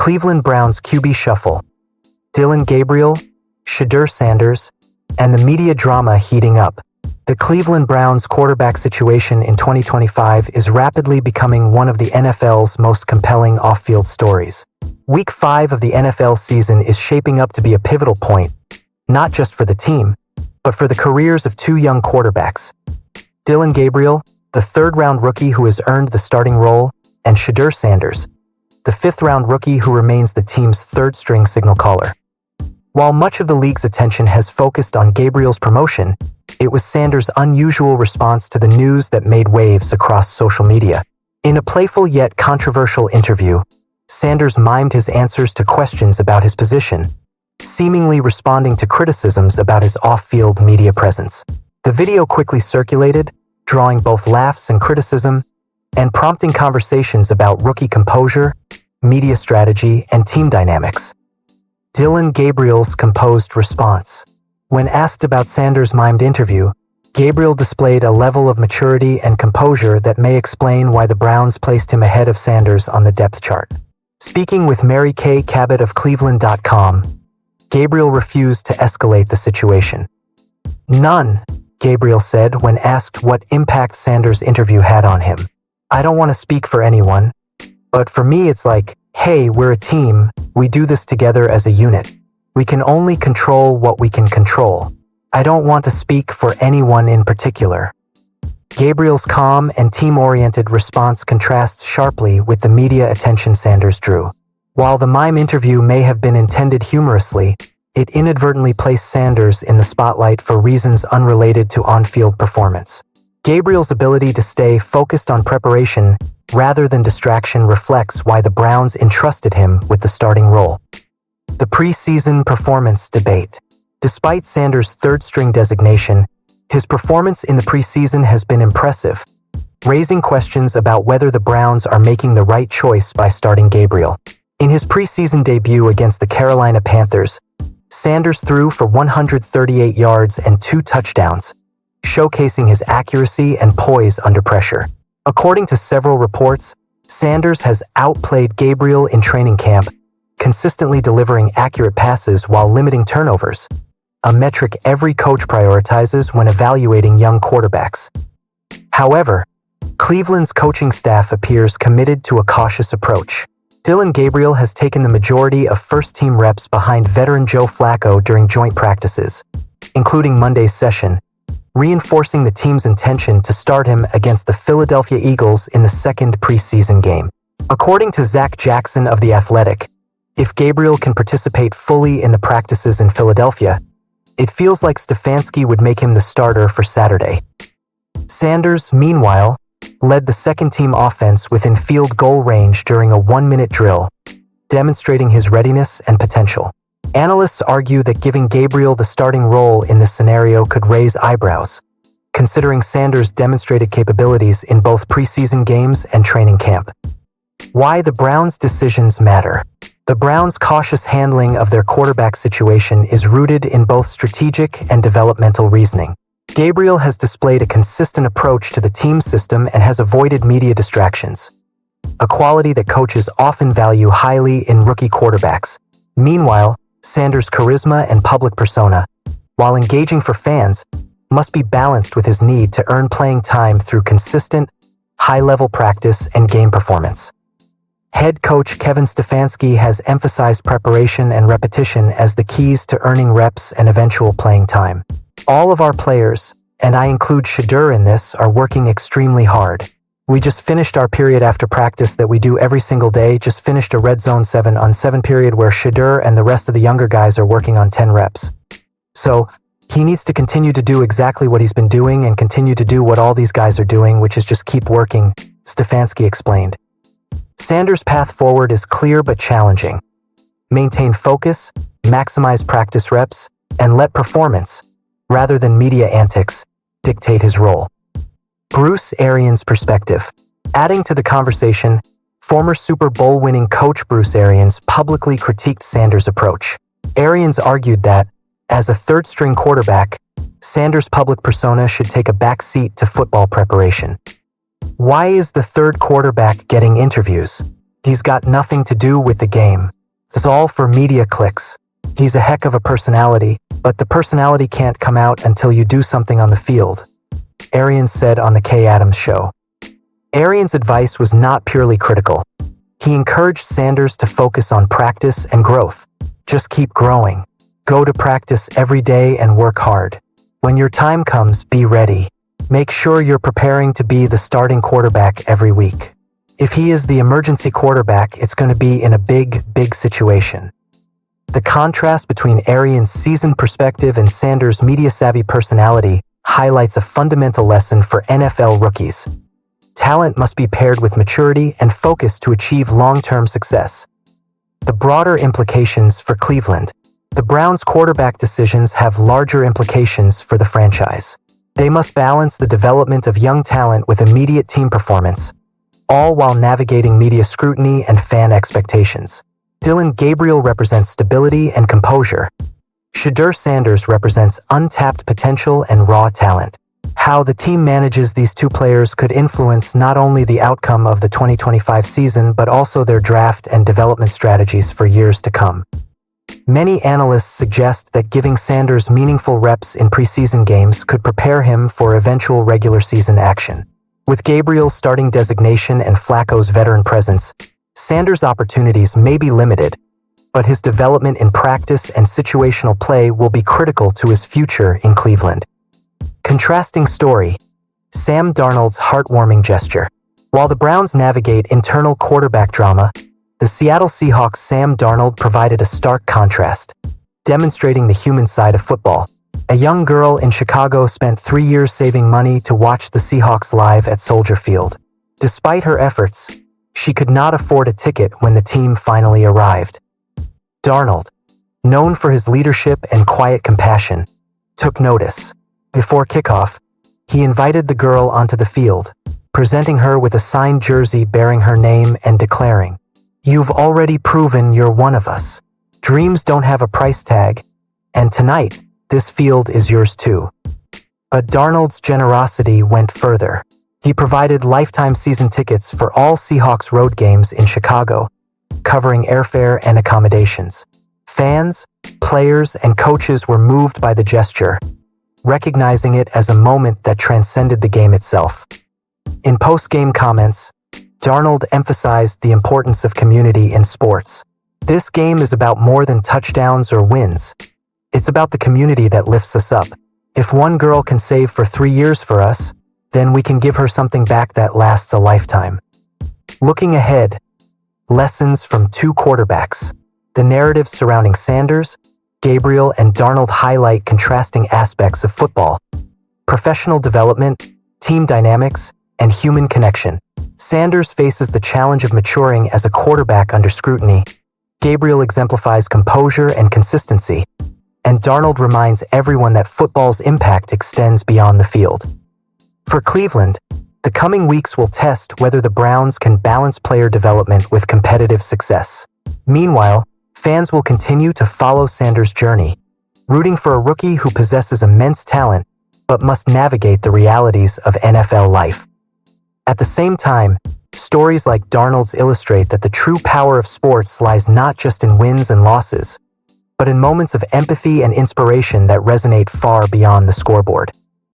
Cleveland Browns QB shuffle, Dillon Gabriel, Shedeur Sanders, and the media drama heating up. The Cleveland Browns quarterback situation in 2025 is rapidly becoming one of the NFL's most compelling off-field stories. Week 5 of the NFL season is shaping up to be a pivotal point, not just for the team, but for the careers of two young quarterbacks. Dillon Gabriel, the third-round rookie who has earned the starting role, and Shedeur Sanders, the fifth-round rookie who remains the team's third-string signal caller. While much of the league's attention has focused on Gabriel's promotion, it was Sanders' unusual response to the news that made waves across social media. In a playful yet controversial interview, Sanders mimed his answers to questions about his position, seemingly responding to criticisms about his off-field media presence. The video quickly circulated, drawing both laughs and criticism, and prompting conversations about rookie composure, media strategy, and team dynamics. Dillon Gabriel's composed response. When asked about Sanders' mimed interview, Gabriel displayed a level of maturity and composure that may explain why the Browns placed him ahead of Sanders on the depth chart. Speaking with Mary Kay Cabot of Cleveland.com, Gabriel refused to escalate the situation. "None," Gabriel said when asked what impact Sanders' interview had on him. "I don't want to speak for anyone, but for me it's like, hey, we're a team, we do this together as a unit. We can only control what we can control. I don't want to speak for anyone in particular." Gabriel's calm and team-oriented response contrasts sharply with the media attention Sanders drew. While the mime interview may have been intended humorously, it inadvertently placed Sanders in the spotlight for reasons unrelated to on-field performance. Gabriel's ability to stay focused on preparation rather than distraction reflects why the Browns entrusted him with the starting role. The preseason performance debate. Despite Sanders' third-string designation, his performance in the preseason has been impressive, raising questions about whether the Browns are making the right choice by starting Gabriel. In his preseason debut against the Carolina Panthers, Sanders threw for 138 yards and 2 touchdowns, showcasing his accuracy and poise under pressure. According to several reports, Sanders has outplayed Gabriel in training camp, consistently delivering accurate passes while limiting turnovers, a metric every coach prioritizes when evaluating young quarterbacks. However, Cleveland's coaching staff appears committed to a cautious approach. Dillon Gabriel has taken the majority of first-team reps behind veteran Joe Flacco during joint practices, including Monday's session, reinforcing the team's intention to start him against the Philadelphia Eagles in the second preseason game. According to Zach Jackson of The Athletic, if Gabriel can participate fully in the practices in Philadelphia, it feels like Stefanski would make him the starter for Saturday. Sanders, meanwhile, led the second-team offense within field goal range during a 1-minute drill, demonstrating his readiness and potential. Analysts argue that giving Gabriel the starting role in this scenario could raise eyebrows, considering Sanders' demonstrated capabilities in both preseason games and training camp. Why the Browns' decisions matter. The Browns' cautious handling of their quarterback situation is rooted in both strategic and developmental reasoning. Gabriel has displayed a consistent approach to the team system and has avoided media distractions, a quality that coaches often value highly in rookie quarterbacks. Meanwhile, Sanders' charisma and public persona, while engaging for fans, must be balanced with his need to earn playing time through consistent, high-level practice and game performance. Head coach Kevin Stefanski has emphasized preparation and repetition as the keys to earning reps and eventual playing time. All of our players, and I include Shedeur in this, are working extremely hard. We just finished our period after practice that we do every single day, just finished a red zone 7-on-7 period where Shedeur and the rest of the younger guys are working on 10 reps. So, he needs to continue to do exactly what he's been doing and continue to do what all these guys are doing, which is just keep working, Stefanski explained. Sanders' path forward is clear but challenging. Maintain focus, maximize practice reps, and let performance, rather than media antics, dictate his role. Bruce Arians' perspective. Adding to the conversation, former Super Bowl winning coach Bruce Arians publicly critiqued Sanders' approach. Arians argued that, as a third-string quarterback, Sanders' public persona should take a back seat to football preparation. Why is the third quarterback getting interviews? He's got nothing to do with the game. It's all for media clicks. He's a heck of a personality, but the personality can't come out until you do something on the field, Arians said on the Kay Adams show. Arians' advice was not purely critical. He encouraged Sanders to focus on practice and growth. Just keep growing. Go to practice every day and work hard. When your time comes, be ready. Make sure you're preparing to be the starting quarterback every week. If he is the emergency quarterback, it's going to be in a big situation. The contrast between Arians' seasoned perspective and Sanders' media-savvy personality highlights a fundamental lesson for NFL rookies. Talent must be paired with maturity and focus to achieve long-term success. The broader implications for Cleveland. The Browns' quarterback decisions have larger implications for the franchise. They must balance the development of young talent with immediate team performance, all while navigating media scrutiny and fan expectations. Dillon Gabriel represents stability and composure. Shedeur Sanders represents untapped potential and raw talent. How the team manages these two players could influence not only the outcome of the 2025 season but also their draft and development strategies for years to come. Many analysts suggest that giving Sanders meaningful reps in preseason games could prepare him for eventual regular season action. With Gabriel's starting designation and Flacco's veteran presence, Sanders' opportunities may be limited, but his development in practice and situational play will be critical to his future in Cleveland. Contrasting story, Sam Darnold's heartwarming gesture. While the Browns navigate internal quarterback drama, the Seattle Seahawks' Sam Darnold provided a stark contrast, demonstrating the human side of football. A young girl in Chicago spent 3 years saving money to watch the Seahawks live at Soldier Field. Despite her efforts, she could not afford a ticket when the team finally arrived. Darnold, known for his leadership and quiet compassion, took notice. Before kickoff, he invited the girl onto the field, presenting her with a signed jersey bearing her name and declaring, "You've already proven you're one of us. Dreams don't have a price tag, and tonight, this field is yours too." But Darnold's generosity went further. He provided lifetime season tickets for all Seahawks road games in Chicago, covering airfare and accommodations. Fans, players, and coaches were moved by the gesture, recognizing it as a moment that transcended the game itself. In post-game comments, Darnold emphasized the importance of community in sports. "This game is about more than touchdowns or wins. It's about the community that lifts us up. If one girl can save for 3 years for us, then we can give her something back that lasts a lifetime." Looking ahead, lessons from two quarterbacks. The narratives surrounding Sanders, Gabriel, and Darnold highlight contrasting aspects of football: professional development, team dynamics, and human connection. Sanders faces the challenge of maturing as a quarterback under scrutiny. Gabriel exemplifies composure and consistency, and Darnold reminds everyone that football's impact extends beyond the field. For Cleveland, the coming weeks will test whether the Browns can balance player development with competitive success. Meanwhile, fans will continue to follow Sanders' journey, rooting for a rookie who possesses immense talent but must navigate the realities of NFL life. At the same time, stories like Darnold's illustrate that the true power of sports lies not just in wins and losses, but in moments of empathy and inspiration that resonate far beyond the scoreboard.